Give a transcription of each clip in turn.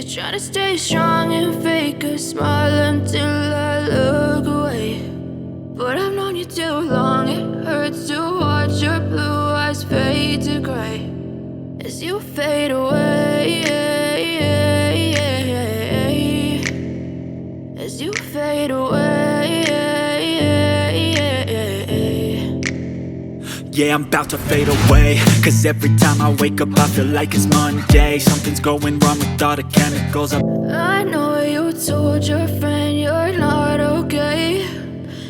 you're trying to stay strong and fake a smile until I look away. But I've known you too long, it hurts to watch your blue eyes fade to gray as you fade away, as you fade away. Yeah, I'm about to fade away, cause every time I wake up I feel like it's Monday. Something's going wrong with all the chemicals. I know you told your friend you're not okay,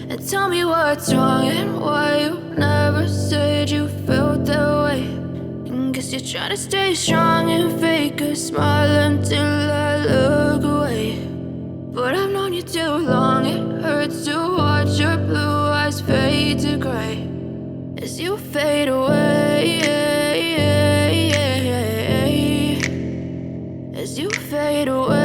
and tell me what's wrong and why you never said you felt that way. And guess you're trying to stay strong and fake a smile until I look away. But I've known you too long, it hurts to watch your blue eyes fade to gray as you fade away, as you fade away.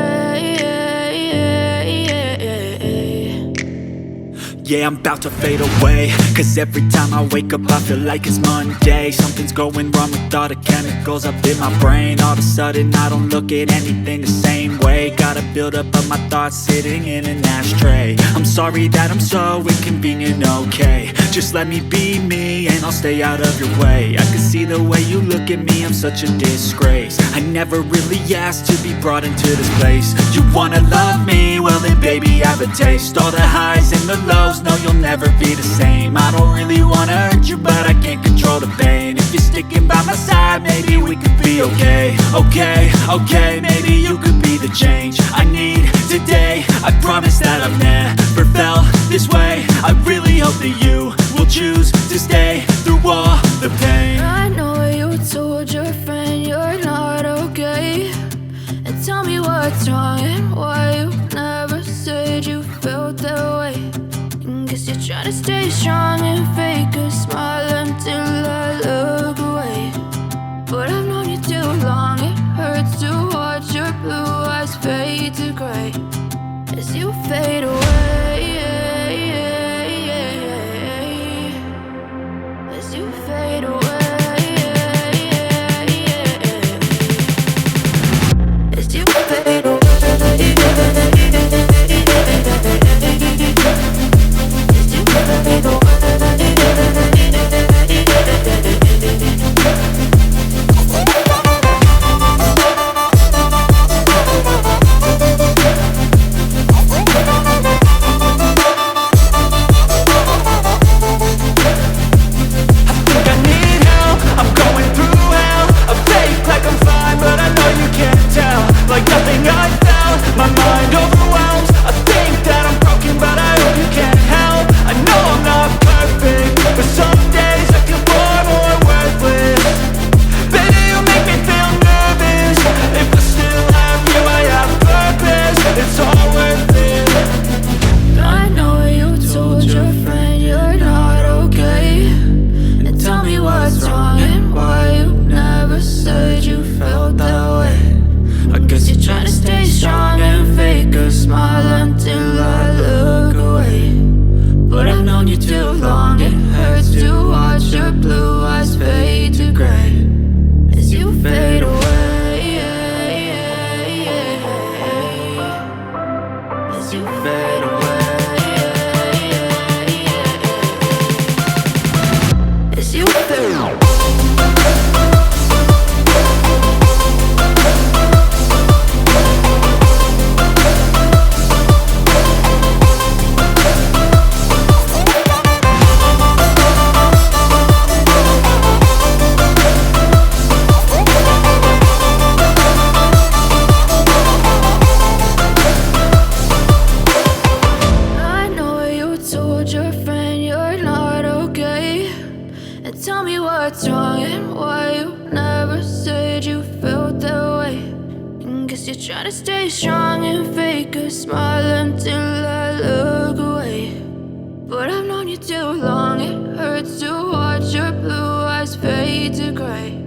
Yeah, I'm about to fade away, cause every time I wake up I feel like it's Monday. Something's going wrong with all the chemicals up in my brain. All of a sudden I don't look at anything the same way. Got a buildup of my thoughts sitting in an ashtray. I'm sorry that I'm so inconvenient, okay. Just let me be me and I'll stay out of your way. I can see the way you look at me, I'm such a disgrace. I never really asked to be brought into this place. You wanna love me? Well then baby I have a taste. All the highs and the lows, no, you'll never be the same. I don't really wanna hurt you, but I can't control the pain. If you're sticking by my side, maybe we could be okay. Okay, maybe you could be the change I need today. I promise that I've never felt this way. I really hope that you will choose to stay through all the pain. I know you told your friend you're not okay, and tell me what's wrong and why you never said you felt that way. Guess you're trying to stay strong and fake a smile until I look away. But I've known you too long, it hurts to watch your blue eyes fade to gray as you fade away, as you fade away, as you fade away. Tell me what's wrong and why you never said you felt that way. And guess you're trying to stay strong and fake a smile until I look away. But I've known you too long, it hurts to watch your blue eyes fade to gray